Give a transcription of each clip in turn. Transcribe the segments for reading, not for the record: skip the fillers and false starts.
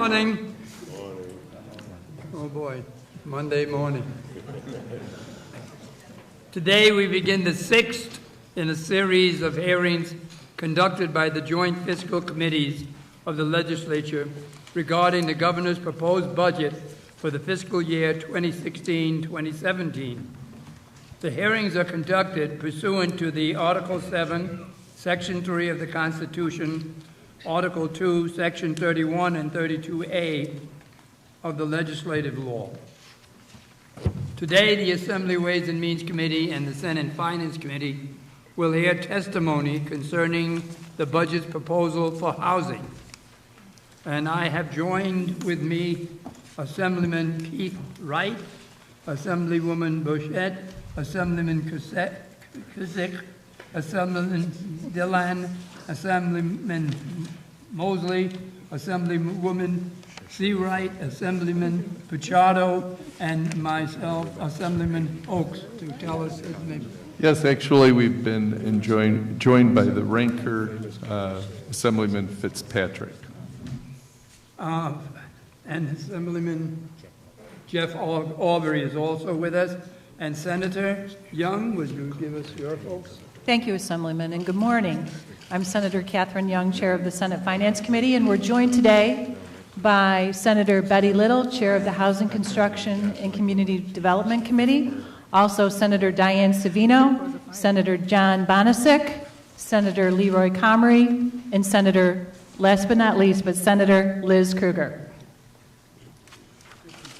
morning. Oh boy, Monday morning. Today we begin the sixth in a series of hearings conducted by the Joint Fiscal Committees of the Legislature regarding the Governor's proposed budget for the fiscal year 2016-2017. The hearings are conducted pursuant to the Article 7, Section 3 of the Constitution, Article 2, Section 31 and 32A of the legislative law. Today, the Assembly Ways and Means Committee and the Senate Finance Committee will hear testimony concerning the budget's proposal for housing. And I have joined with me Assemblyman Keith Wright, Assemblywoman Bouchette, Assemblyman Kuzik, Assemblyman Dillon, Assemblyman Mosley, Assemblywoman Seawright, Assemblyman Pichardo, and myself, Assemblyman Oaks, to tell us his name. Yes, actually, we've been joined by the ranker, Assemblyman Fitzpatrick. And Assemblyman Jeff Aubrey is also with us. And Senator Young, would you give us your folks? Thank you, Assemblyman, and good morning. I'm Senator Catherine Young, Chair of the Senate Finance Committee, and we're joined today by Senator Betty Little, Chair of the Housing, Construction, and Community Development Committee, also Senator Diane Savino, Senator John Bonasic, Senator Leroy Comrie, and Senator, last but not least, but Senator Liz Kruger.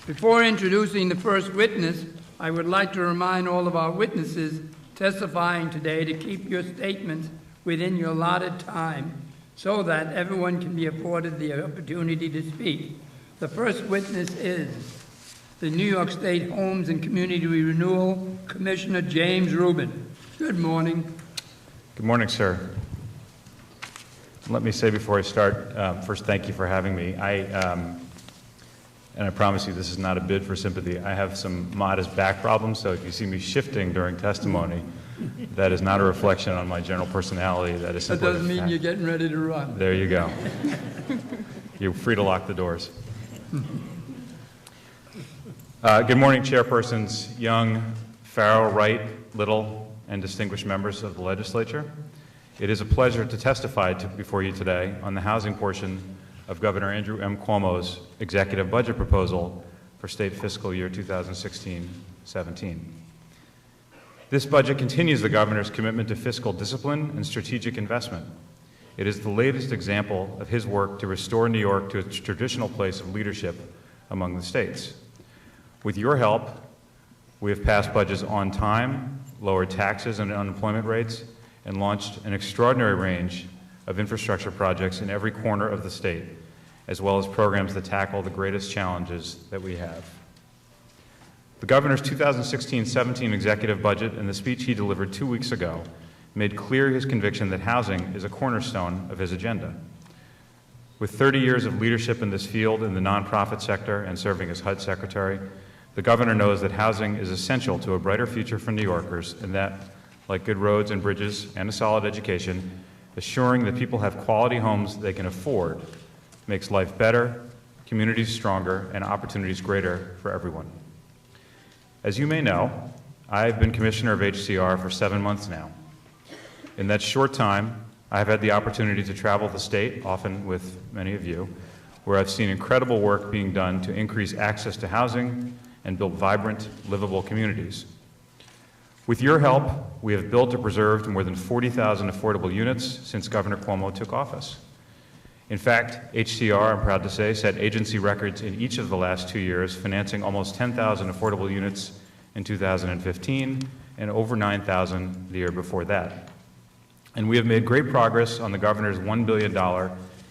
Before introducing the first witness, I would like to remind all of our witnesses testifying today to keep your statements within your allotted time so that everyone can be afforded the opportunity to speak. The first witness is the New York State Homes and Community Renewal Commissioner James Rubin. Good morning. Good morning, sir. Let me say before I start, first, thank you for having me. And I promise you this is not a bid for sympathy. I have some modest back problems, so if you see me shifting during testimony, that is not a reflection on my general personality. That is simply... That doesn't mean you're getting ready to run. There you go. You're free to lock the doors. Good morning, chairpersons Young, Farrell, Wright, Little, and distinguished members of the legislature. It is a pleasure to testify before you today on the housing portion of Governor Andrew M. Cuomo's executive budget proposal for state fiscal year 2016-17. This budget continues the governor's commitment to fiscal discipline and strategic investment. It is the latest example of his work to restore New York to its traditional place of leadership among the states. With your help, we have passed budgets on time, lowered taxes and unemployment rates, and launched an extraordinary range of infrastructure projects in every corner of the state, as well as programs that tackle the greatest challenges that we have. The governor's 2016-17 executive budget and the speech he delivered 2 weeks ago made clear his conviction that housing is a cornerstone of his agenda. With 30 years of leadership in this field in the nonprofit sector and serving as HUD secretary, the governor knows that housing is essential to a brighter future for New Yorkers, and that, like good roads and bridges and a solid education, assuring that people have quality homes they can afford makes life better, communities stronger, and opportunities greater for everyone. As you may know, I've been commissioner of HCR for 7 months now. In that short time, I've had the opportunity to travel the state, often with many of you, where I've seen incredible work being done to increase access to housing and build vibrant, livable communities. With your help, we have built or preserved more than 40,000 affordable units since Governor Cuomo took office. In fact, HCR, I'm proud to say, set agency records in each of the last 2 years, financing almost 10,000 affordable units in 2015 and over 9,000 the year before that. And we have made great progress on the governor's $1 billion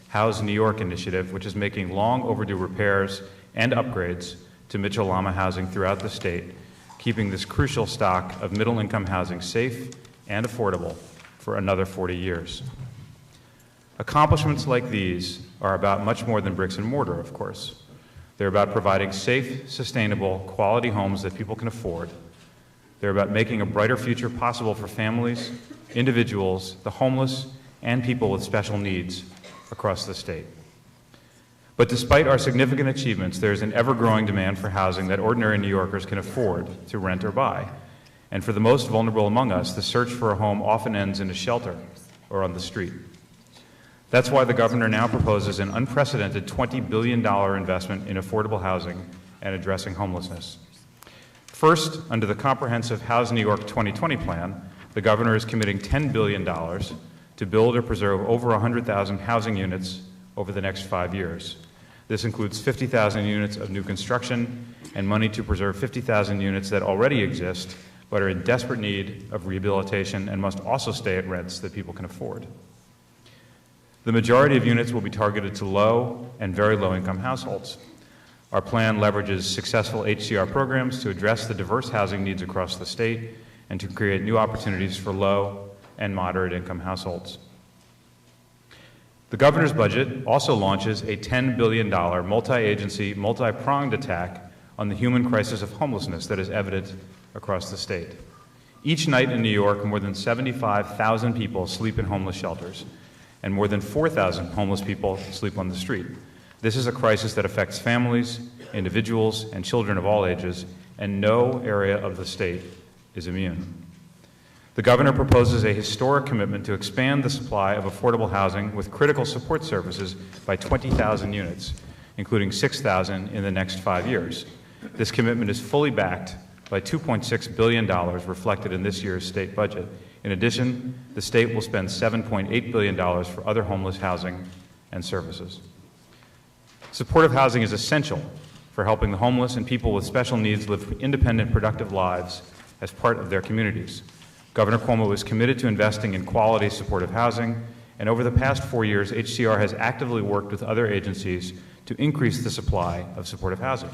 House New York initiative, which is making long overdue repairs and upgrades to Mitchell-Lama housing throughout the state, keeping this crucial stock of middle-income housing safe and affordable for another 40 years. Accomplishments like these are about much more than bricks and mortar, of course. They're about providing safe, sustainable, quality homes that people can afford. They're about making a brighter future possible for families, individuals, the homeless, and people with special needs across the state. But despite our significant achievements, there is an ever-growing demand for housing that ordinary New Yorkers can afford to rent or buy. And for the most vulnerable among us, the search for a home often ends in a shelter or on the street. That's why the governor now proposes an unprecedented $20 billion investment in affordable housing and addressing homelessness. First, under the comprehensive House New York 2020 plan, the governor is committing $10 billion to build or preserve over 100,000 housing units over the next 5 years. This includes 50,000 units of new construction and money to preserve 50,000 units that already exist but are in desperate need of rehabilitation and must also stay at rents that people can afford. The majority of units will be targeted to low and very low-income households. Our plan leverages successful HCR programs to address the diverse housing needs across the state and to create new opportunities for low and moderate-income households. The governor's budget also launches a $10 billion multi-agency, multi-pronged attack on the human crisis of homelessness that is evident across the state. Each night in New York, more than 75,000 people sleep in homeless shelters, and more than 4,000 homeless people sleep on the street. This is a crisis that affects families, individuals, and children of all ages, and no area of the state is immune. The governor proposes a historic commitment to expand the supply of affordable housing with critical support services by 20,000 units, including 6,000 in the next 5 years. This commitment is fully backed by $2.6 billion reflected in this year's state budget. In addition, the state will spend $7.8 billion for other homeless housing and services. Supportive housing is essential for helping the homeless and people with special needs live independent, productive lives as part of their communities. Governor Cuomo is committed to investing in quality supportive housing, and over the past 4 years, HCR has actively worked with other agencies to increase the supply of supportive housing.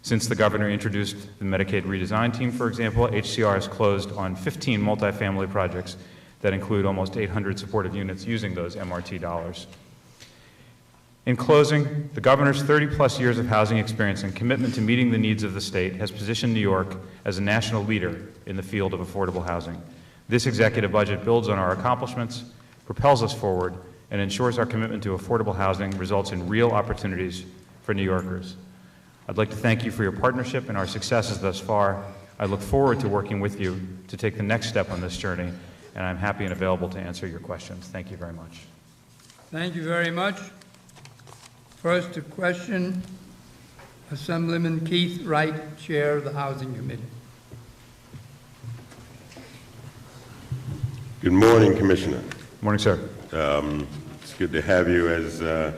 Since the governor introduced the Medicaid redesign team, for example, HCR has closed on 15 multifamily projects that include almost 800 supportive units using those MRT dollars. In closing, the governor's 30-plus years of housing experience and commitment to meeting the needs of the state has positioned New York as a national leader in the field of affordable housing. This executive budget builds on our accomplishments, propels us forward, and ensures our commitment to affordable housing results in real opportunities for New Yorkers. I'd like to thank you for your partnership and our successes thus far. I look forward to working with you to take the next step on this journey, and I'm happy and available to answer your questions. Thank you very much. Thank you very much. First to question, Assemblyman Keith Wright, Chair of the Housing Committee. Good morning, Commissioner. Good morning, sir. It's good to have you. As a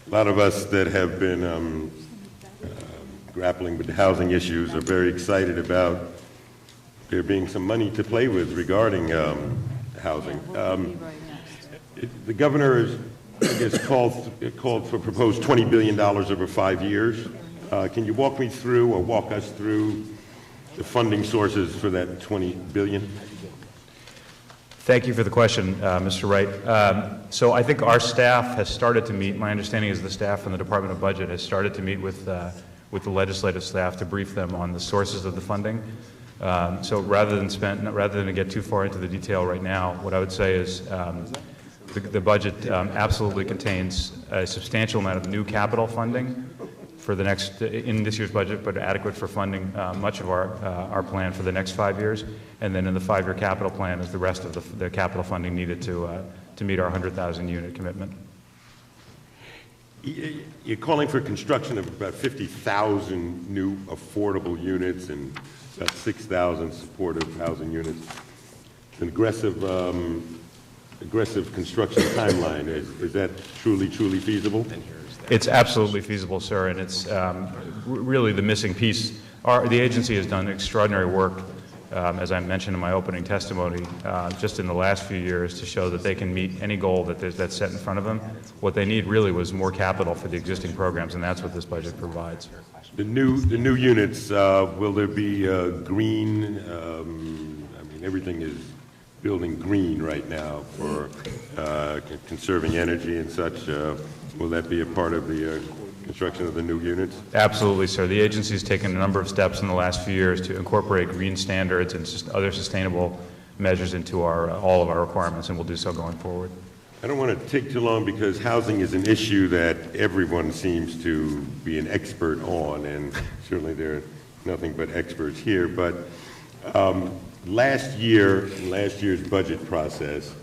lot of us that have been grappling with the housing issues are very excited about there being some money to play with regarding housing. The governor is, I guess, called for proposed $20 billion over 5 years. Can you walk me through or walk us through the funding sources for that $20 billion? Thank you for the question, Mr. Wright. So I think our staff has started to meet. My understanding is the staff from the Department of Budget has started to meet with the legislative staff to brief them on the sources of the funding. So rather than get too far into the detail right now, what I would say is the budget absolutely contains a substantial amount of new capital funding for the next, in this year's budget, but adequate for funding much of our plan for the next 5 years. And then in the 5-year capital plan is the rest of the capital funding needed to meet our 100,000 unit commitment. You're calling for construction of about 50,000 new affordable units and about 6,000 supportive housing units. It's an aggressive construction timeline. Is that truly feasible? It's absolutely feasible, sir, and it's really the missing piece. The agency has done extraordinary work, as I mentioned in my opening testimony, just in the last few years to show that they can meet any goal that's set in front of them. What they need really was more capital for the existing programs, and that's what this budget provides. The new units, will there be green? I mean, everything is building green right now for conserving energy and such. Will that be a part of the construction of the new units? Absolutely, sir. The agency has taken a number of steps in the last few years to incorporate green standards and other sustainable measures into all of our requirements, and we'll do so going forward. I don't want to take too long because housing is an issue that everyone seems to be an expert on, and certainly there are nothing but experts here. But last year's budget process,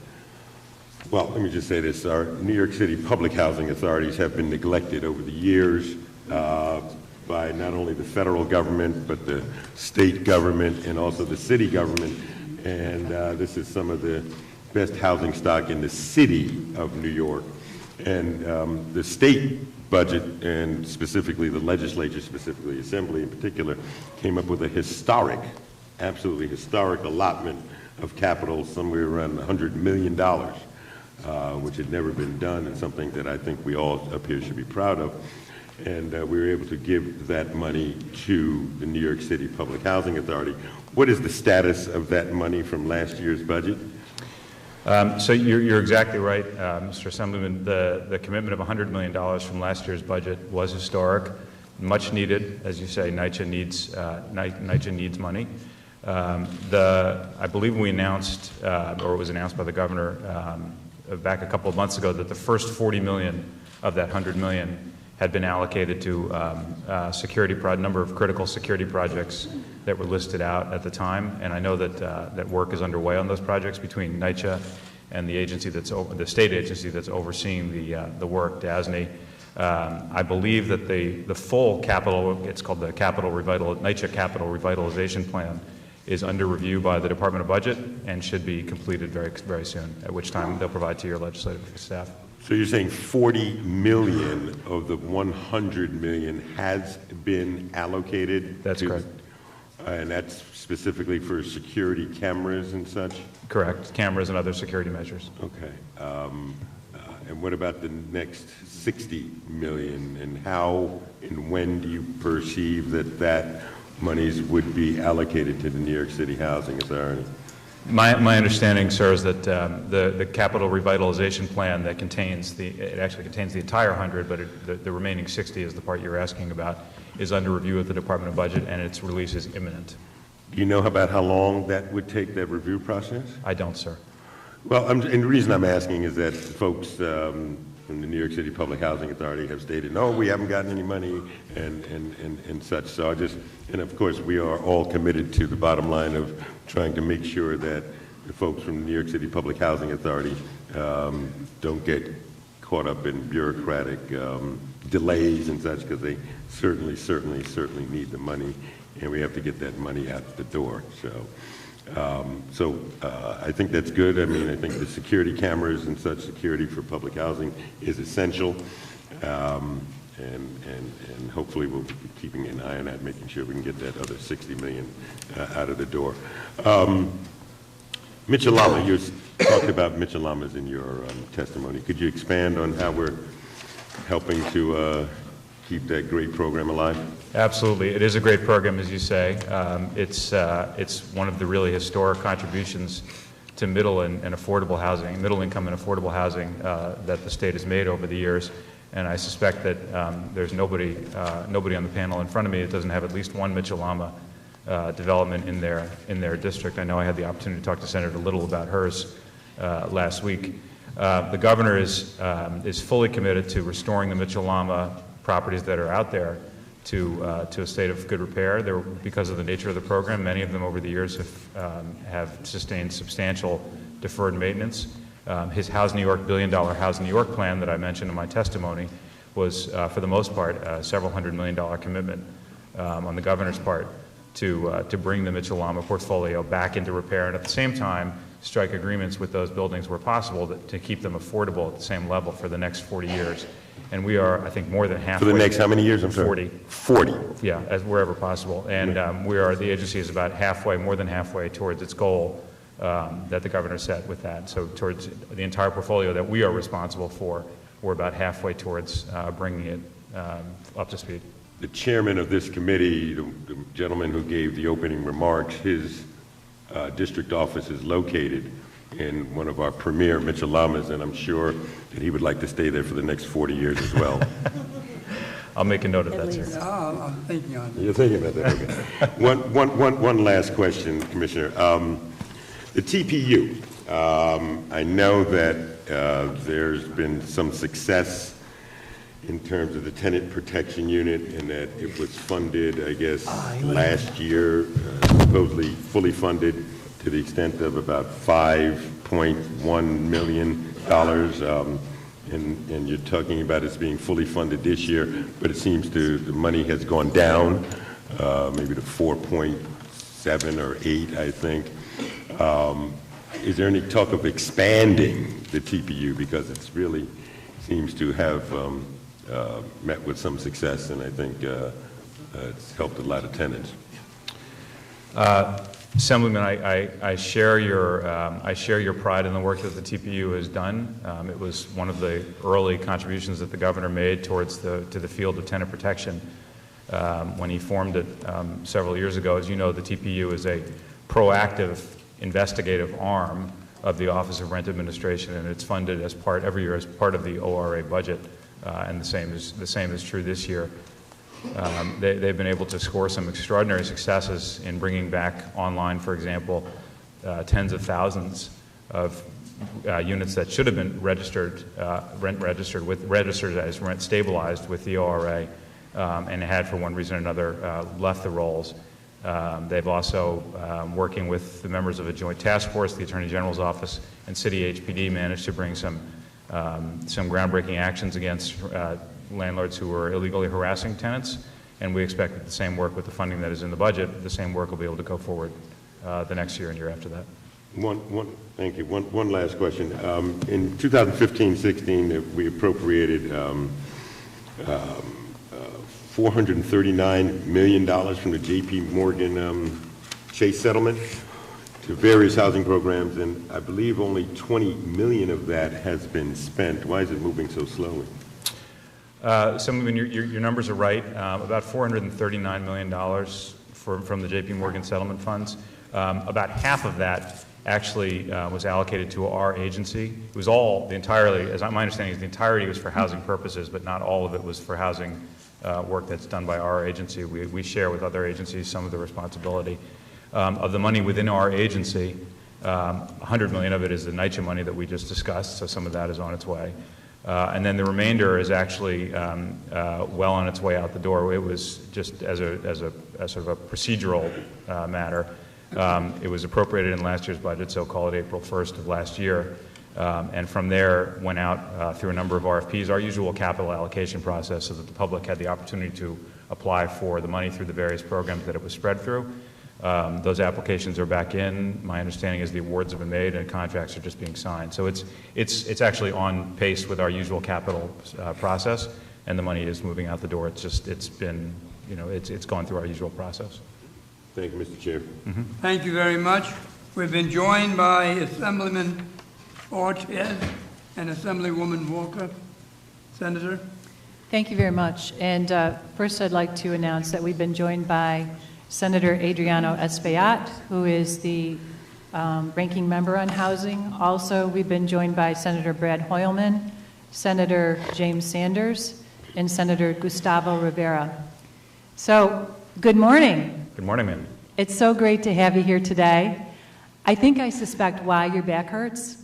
well, let me just say this. Our New York City public housing authorities have been neglected over the years by not only the federal government, but the state government and also the city government. And this is some of the best housing stock in the city of New York. And the state budget, and specifically the legislature, specifically Assembly in particular, came up with a historic, absolutely historic allotment of capital, somewhere around $100 million, which had never been done, and something that I think we all up here should be proud of. And we were able to give that money to the New York City Public Housing Authority. What is the status of that money from last year's budget? So you're exactly right, Mr. Assemblyman. The commitment of $100 million from last year's budget was historic, much needed. As you say, NYCHA needs money. I believe we announced, or it was announced by the governor back a couple of months ago, that the first $40 million of that $100 million had been allocated to number of critical security projects that were listed out at the time, and I know that that work is underway on those projects between NYCHA and the agency the state agency that's overseeing the work, DASNY. I believe that the full capital, it's called the NYCHA Capital Revitalization Plan, is under review by the Department of Budget and should be completed very, very soon, at which time they'll provide to your legislative staff. So you're saying 40 million of the 100 million has been allocated? That's correct. And that's specifically for security cameras and such? Correct. Cameras and other security measures. Okay. And what about the next 60 million? And how and when do you perceive that monies would be allocated to the New York City Housing Authority? My understanding, sir, is that the capital revitalization plan that it actually contains the entire 100, but the remaining 60 is the part you're asking about, is under review at the Department of Budget, and its release is imminent. Do you know about how long that would take, that review process? I don't, sir. Well, and the reason I'm asking is that folks from the New York City Public Housing Authority have stated, no, we haven't gotten any money and such. So and of course, we are all committed to the bottom line of trying to make sure that the folks from the New York City Public Housing Authority don't get caught up in bureaucratic delays and such, because they certainly need the money, and we have to get that money out the door. So I think that's good. I mean, I think the security cameras and such, security for public housing is essential, and hopefully we'll be keeping an eye on that, making sure we can get that other 60 million out of the door. Mitchell-Lama, you talked about Mitchell-Lamas in your testimony. Could you expand on how we're helping to keep that great program alive? Absolutely. It is a great program, as you say. It's one of the really historic contributions to middle and affordable housing, middle income and affordable housing that the state has made over the years. And I suspect that there's nobody on the panel in front of me that doesn't have at least one Mitchell-Lama development in their district. I know I had the opportunity to talk to Senator Little about hers last week. The governor is fully committed to restoring the Mitchell-Lama properties that are out there to a state of good repair. Because of the nature of the program, many of them over the years have sustained substantial deferred maintenance. His House New York, $1 billion House New York plan that I mentioned in my testimony was, for the most part, a several $100 million commitment on the governor's part to bring the Mitchell-Lama portfolio back into repair, and at the same time strike agreements with those buildings where possible to keep them affordable at the same level for the next 40 years. And we are, I think, more than halfway. For the next how many years? I'm sorry. 40. 40. Yeah, as wherever possible. And the agency is about more than halfway towards its goal that the governor set with that. So towards the entire portfolio that we are responsible for, we're about halfway towards bringing it up to speed. The chairman of this committee, the gentleman who gave the opening remarks, his district office is located in one of our premier Mitchell-Lamas, and I'm sure that he would like to stay there for the next 40 years as well. I'll make a note of that, sir. I'm thinking on it. You're thinking about that, okay. One last question, Commissioner. The TPU, I know that There's been some success in terms of the tenant protection unit, and that it was funded, I guess, last year, supposedly fully funded to the extent of about $5.1 million. And you're talking about it's being fully funded this year, but it seems the money has gone down, maybe to 4.7 or 8, I think. Is there any talk of expanding the TPU, because it's really seems to have met with some success, and I think it's helped a lot of tenants. Assemblyman, I share your pride in the work that the TPU has done. It was one of the early contributions that the governor made towards to the field of tenant protection when he formed it several years ago. As you know, the TPU is a proactive investigative arm of the Office of Rent Administration, and it's funded every year as part of the ORA budget, and the same is true this year. They've been able to score some extraordinary successes in bringing back online, for example, tens of thousands of units that should have been registered as rent stabilized with the ORA, and had, for one reason or another, left the rolls. They've also, working with the members of a joint task force, the Attorney General's office, and City HPD, managed to bring some groundbreaking actions against landlords who were illegally harassing tenants, and we expect that the same work with the funding that is in the budget, the same work will be able to go forward the next year and year after that. Thank you. One last question. In 2015-16, we appropriated $439 million from the J.P. Morgan Chase settlement to various housing programs, and I believe only $20 million of that has been spent. Why is it moving so slowly? Your numbers are right. About $439 million from the J.P. Morgan settlement funds. About half of that actually was allocated to our agency. It was as my understanding is, the entirety was for housing purposes, but not all of it was for housing work that's done by our agency. We share with other agencies some of the responsibility. Of the money within our agency, $100 million of it is the NYCHA money that we just discussed, so some of that is on its way. And then the remainder is actually well on its way out the door. It was just as sort of a procedural matter. It was appropriated in last year's budget, so call it April 1st of last year. And from there went out through a number of RFPs, our usual capital allocation process, so that the public had the opportunity to apply for the money through the various programs that it was spread through. Those applications are back in. My understanding is the awards have been made and contracts are just being signed. So it's actually on pace with our usual capital process, and the money is moving out the door. It's gone through our usual process. Thank you, Mr. Chair. Mm-hmm. Thank you very much. We've been joined by Assemblyman Ortiz and Assemblywoman Walker. Senator. Thank you very much. And first I'd like to announce that we've been joined by Senator Adriano Espaillat, who is the ranking member on housing. Also, we've been joined by Senator Brad Hoylman, Senator James Sanders, and Senator Gustavo Rivera. So, good morning. Good morning, ma'am. It's so great to have you here today. I think I suspect why your back hurts,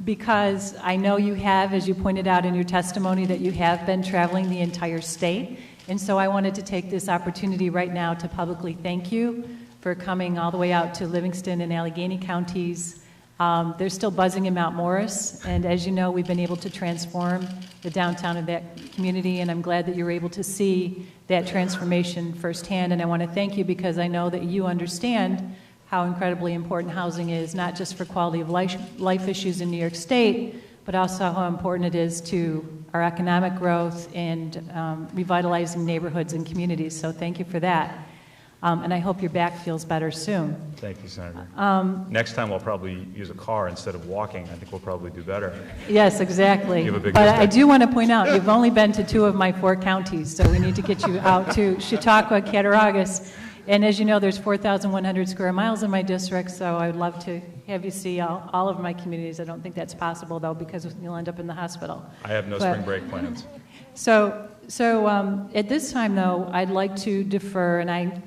because I know you have, as you pointed out in your testimony, that you have been traveling the entire state. And so I wanted to take this opportunity right now to publicly thank you for coming all the way out to Livingston and Allegheny counties. They're still buzzing in Mount Morris, and as you know, we've been able to transform the downtown of that community, and I'm glad that you're able to see that transformation firsthand. And I want to thank you because I know that you understand how incredibly important housing is, not just for quality of life issues in New York State, but also how important it is to our economic growth and revitalizing neighborhoods and communities. So thank you for that. And I hope your back feels better soon. Thank you, Senator. Next time we'll probably use a car instead of walking. I think we'll probably do better. Yes, exactly. You have a big but mistake. I do want to point out, you've only been to 2 of my 4 counties, so we need to get you out to Chautauqua, Cattaraugus. And as you know, there's 4,100 square miles in my district, so I would love to have you see all of my communities. I don't think that's possible, though, because you'll end up in the hospital. I have no spring break plans. So at this time, though, I'd like to defer, and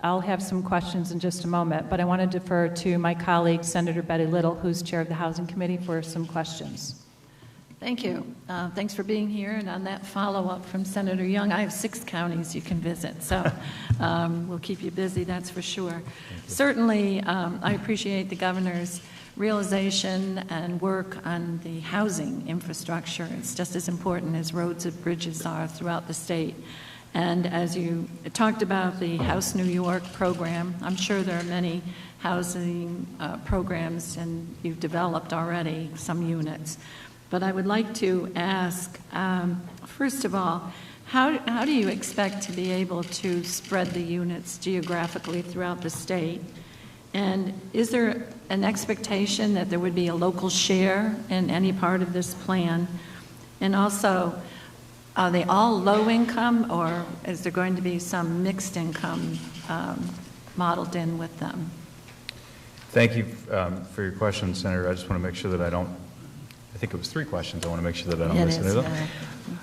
I'll have some questions in just a moment, but I want to defer to my colleague, Senator Betty Little, who's chair of the Housing Committee, for some questions. Thank you. Thanks for being here. And on that follow-up from Senator Young, I have 6 counties you can visit, so we'll keep you busy, that's for sure. Certainly, I appreciate the governor's realization and work on the housing infrastructure. It's just as important as roads and bridges are throughout the state. And as you talked about the House New York program, I'm sure there are many housing programs, and you've developed already some units. But I would like to ask, first of all, how do you expect to be able to spread the units geographically throughout the state? And is there an expectation that there would be a local share in any part of this plan? And also, are they all low income, or is there going to be some mixed income modeled in with them? Thank you for your question, Senator. I just want to make sure that I think it was 3 questions. I want to make sure that I don't miss any of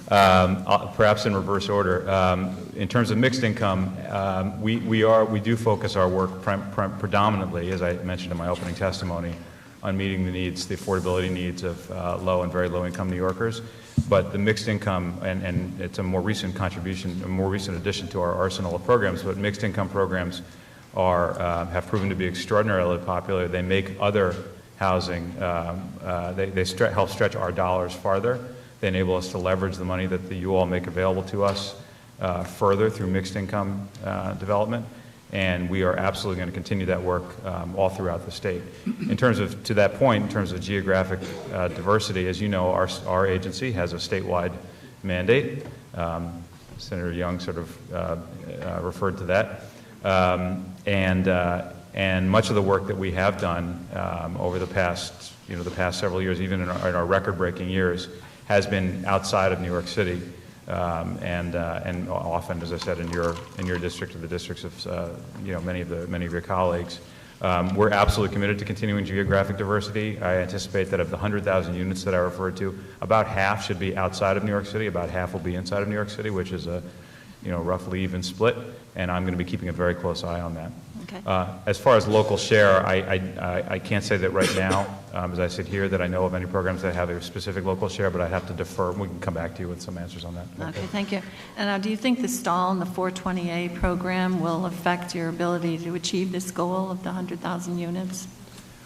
them. Perhaps in reverse order. In terms of mixed income, we do focus our work predominantly, as I mentioned in my opening testimony, on meeting the needs, the affordability needs of low and very low income New Yorkers. But the mixed income, and it's a more recent contribution, a more recent addition to our arsenal of programs, but mixed income programs have proven to be extraordinarily popular. They make other housing, they help stretch our dollars farther. They enable us to leverage the money that you all make available to us further through mixed income development. And we are absolutely going to continue that work all throughout the state. In terms of, to that point, in terms of geographic diversity, as you know, our agency has a statewide mandate. Senator Young sort of referred to that. And much of the work that we have done over the past several years, even in our record-breaking years, has been outside of New York City. And often, as I said, in your district or the districts of many of your colleagues, we're absolutely committed to continuing geographic diversity. I anticipate that of the 100,000 units that I referred to, about half should be outside of New York City, about half will be inside of New York City, which is a roughly even split. And I'm going to be keeping a very close eye on that. Okay. As far as local share, I can't say that right now, as I sit here, that I know of any programs that have a specific local share, but I'd have to defer. We can come back to you with some answers on that. Okay, thank you. And do you think the stall in the 420A program will affect your ability to achieve this goal of the 100,000 units?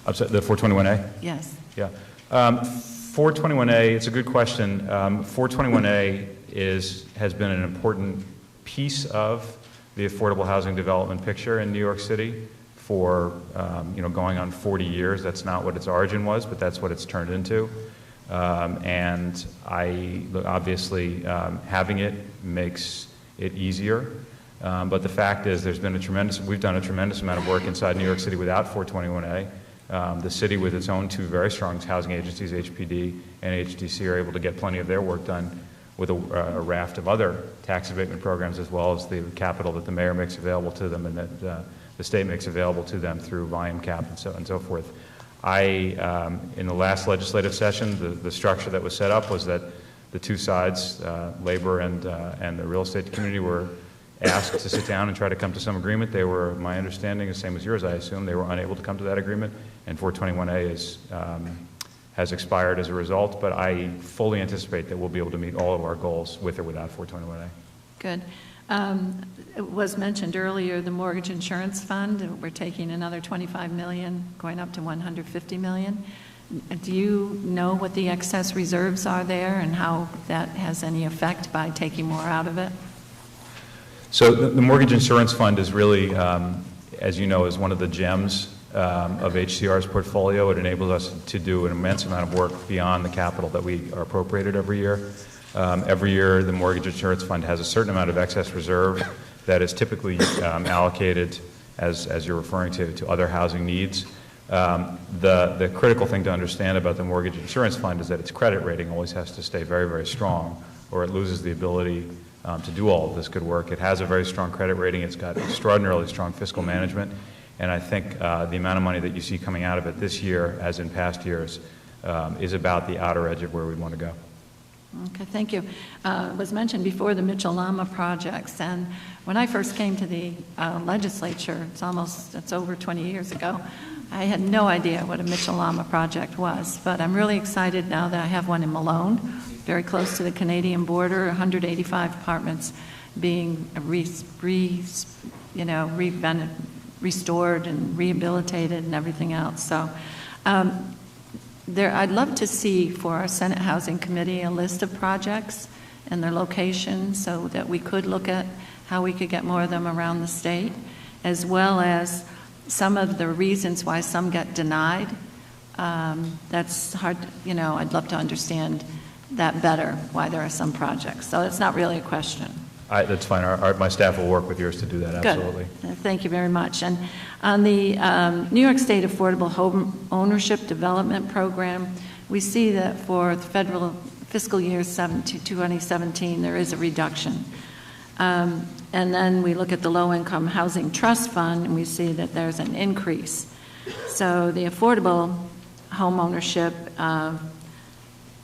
The 421A? Yes. Yeah. 421A, it's a good question. 421A has been an important piece of the affordable housing development picture in New York City for going on 40 years. That's not what its origin was, but that's what it's turned into. And obviously having it makes it easier. But the fact is we've done a tremendous amount of work inside New York City without 421A. The city with its own 2 very strong housing agencies, HPD and HDC, are able to get plenty of their work done with a raft of other tax abatement programs, as well as the capital that the mayor makes available to them and that the state makes available to them through volume cap and so forth. In the last legislative session, the structure that was set up was that the 2 sides, labor and the real estate community, were asked to sit down and try to come to some agreement. They were, my understanding, the same as yours, I assume, they were unable to come to that agreement, and 421A has expired as a result, but I fully anticipate that we'll be able to meet all of our goals with or without 421A. Good. It was mentioned earlier, the mortgage insurance fund. We're taking another $25 million, going up to $150 million. Do you know what the excess reserves are there and how that has any effect by taking more out of it? So the mortgage insurance fund is really, as you know, is one of the gems of HCR's portfolio. It enables us to do an immense amount of work beyond the capital that we are appropriated every year. Every year, the mortgage insurance fund has a certain amount of excess reserve that is typically allocated, as you're referring to other housing needs. The critical thing to understand about the mortgage insurance fund is that its credit rating always has to stay very, very strong, or it loses the ability to do all of this good work. It has a very strong credit rating. It's got extraordinarily strong fiscal management. And I think the amount of money that you see coming out of it this year, as in past years, is about the outer edge of where we want to go. Okay, thank you. It was mentioned before the Mitchell-Lama projects, and when I first came to the legislature, it's over 20 years ago, I had no idea what a Mitchell-Lama project was, but I'm really excited now that I have one in Malone, very close to the Canadian border, 185 apartments being restored and rehabilitated and everything else. So I'd love to see for our Senate Housing Committee a list of projects and their locations so that we could look at how we could get more of them around the state, as well as some of the reasons why some get denied. That's hard, I'd love to understand that better, why there are some projects. So it's not really a question. That's fine. My staff will work with yours to do that, absolutely. Good. Thank you very much. And on the New York State Affordable Home Ownership Development Program, we see that for the federal fiscal year 2017, there is a reduction. And then we look at the Low-Income Housing Trust Fund, and we see that there's an increase. So the affordable home ownership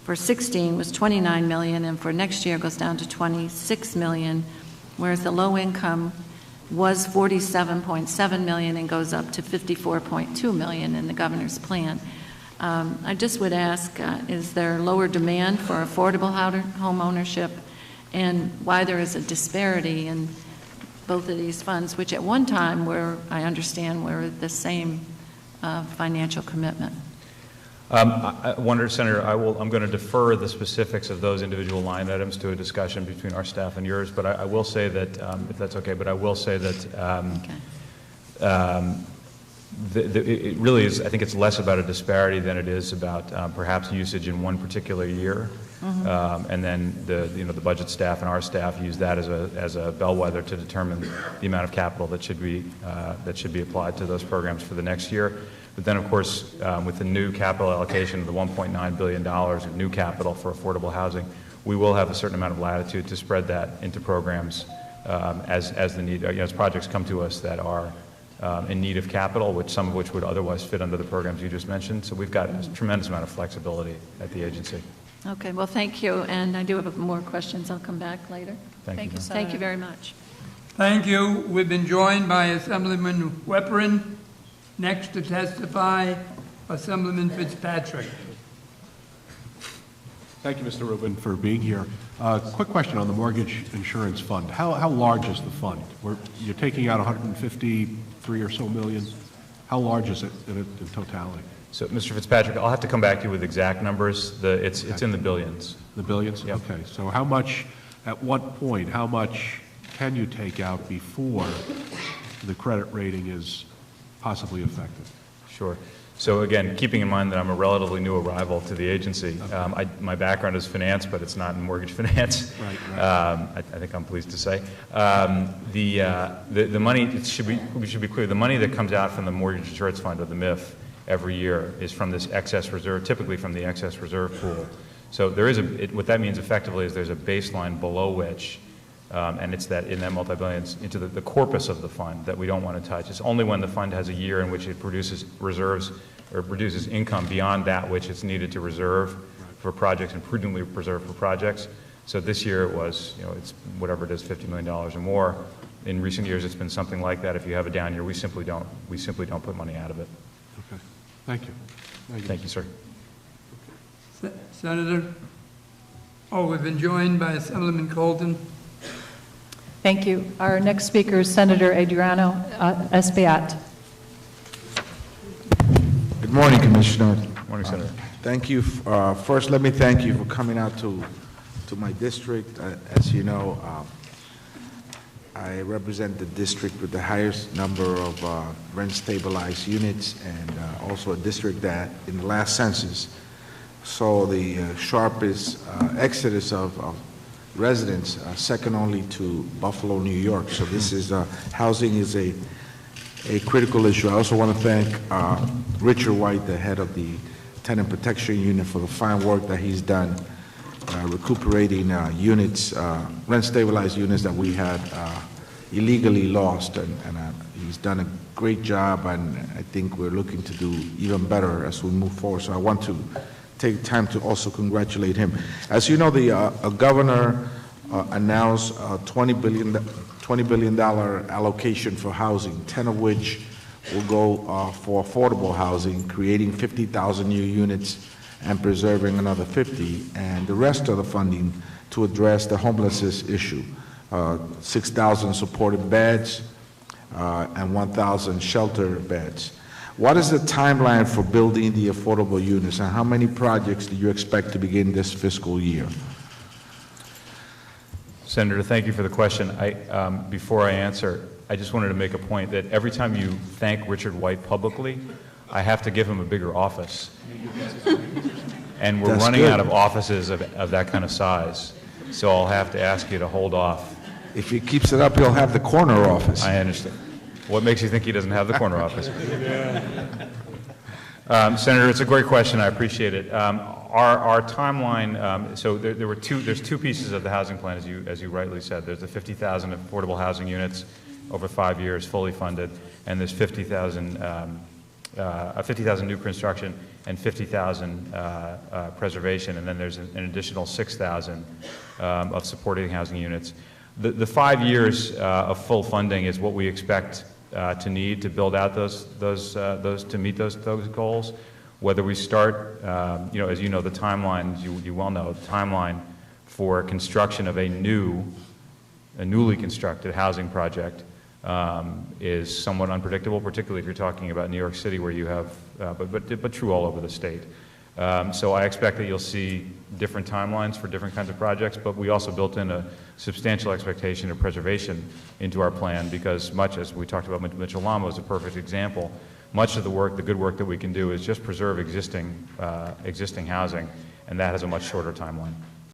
for 16 was 29 million, and for next year goes down to 26 million, whereas the low income was 47.7 million and goes up to 54.2 million in the governor's plan. I just would ask, is there lower demand for affordable home ownership, and why there is a disparity in both of these funds, which at one time I understand were the same financial commitment? I wonder, Senator, I'm going to defer the specifics of those individual line items to a discussion between our staff and yours, but I will say that, if that's okay, but I will say that it really is, I think it's less about a disparity than it is about perhaps usage in one particular year. Mm-hmm. And then the budget staff and our staff use that as a bellwether to determine the amount of capital that should be applied to those programs for the next year. But then, of course, with the new capital allocation of the $1.9 billion of new capital for affordable housing, we will have a certain amount of latitude to spread that into programs as the need, as projects come to us that are in need of capital, some of which would otherwise fit under the programs you just mentioned. So we've got a tremendous amount of flexibility at the agency. Okay, well, thank you. And I do have more questions. I'll come back later. Thank you. Thank you very much. Thank you. We've been joined by Assemblyman Weprin. Next to testify, Assemblyman Fitzpatrick. Thank you, Mr. Rubin, for being here. Quick question on the mortgage insurance fund. How large is the fund? You're taking out 153 or so million. How large is it in totality? So, Mr. Fitzpatrick, I'll have to come back to you with exact numbers. It's in the billions. The billions? Yep. Okay. So how much, at what point, how much can you take out before the credit rating is possibly affected? Sure. So again, keeping in mind that I'm a relatively new arrival to the agency, okay. My background is finance, but it's not in mortgage finance. Right. I think I'm pleased to say. The money, we should be clear, the money that comes out from the Mortgage Insurance Fund, or the MIF, every year is from this excess reserve, typically from the excess reserve pool. So there is what that means effectively is there's a baseline below which, and it's that in that multi-billions, into the corpus of the fund that we don't want to touch. It's only when the fund has a year in which it produces reserves or produces income beyond that which it's needed to reserve for projects and prudently preserve for projects. So this year it was, it's whatever it is, $50 million or more. In recent years it's been something like that. If you have a down year, we simply don't put money out of it. Okay. Thank you. Thank you, sir. Senator? We've been joined by Assemblyman Colton. Thank you. Our next speaker is Senator Adriano Espaillat. Good morning, Commissioner. Good morning, Senator. Thank you. First, let me thank you for coming out to my district. As you know, I represent the district with the highest number of rent-stabilized units, and also a district that, in the last census, saw the sharpest exodus of residents, second only to Buffalo, New York. So this is, housing is a critical issue. I also want to thank Richard White, the head of the Tenant Protection Unit, for the fine work that he's done recuperating units, rent-stabilized units that we had illegally lost, and he's done a great job, and I think we're looking to do even better as we move forward. So I want to take time to also congratulate him. As you know, the governor announced a $20 billion allocation for housing, 10 of which will go for affordable housing, creating 50,000 new units and preserving another 50, and the rest of the funding to address the homelessness issue, 6,000 supported beds and 1,000 shelter beds. What is the timeline for building the affordable units, and how many projects do you expect to begin this fiscal year? Senator, thank you for the question. Before I answer, I just wanted to make a point that every time you thank Richard White publicly, I have to give him a bigger office. And we're That's running good. out of offices of that kind of size. So I'll have to ask you to hold off. If he keeps it up, he'll have the corner office. I understand. What makes you think he doesn't have the corner office? Senator, it's a great question. I appreciate it. Our timeline, so there's two pieces of the housing plan, as you rightly said. There's the 50,000 affordable housing units over 5 years, fully funded, and there's 50,000 new construction and 50,000 preservation, and then there's an additional 6,000 of supporting housing units. The 5 years of full funding is what we expect to need to build out to meet those goals. Whether we start, as you know, the timeline, you well know, the timeline for construction of a newly constructed housing project is somewhat unpredictable, particularly if you're talking about New York City, where you have, but true all over the state. So I expect that you'll see different timelines for different kinds of projects, but we also built in a substantial expectation of preservation into our plan, because much as we talked about, Mitchell-Lama is a perfect example. Much of the work, the good work that we can do, is just preserve existing housing, and that has a much shorter timeline.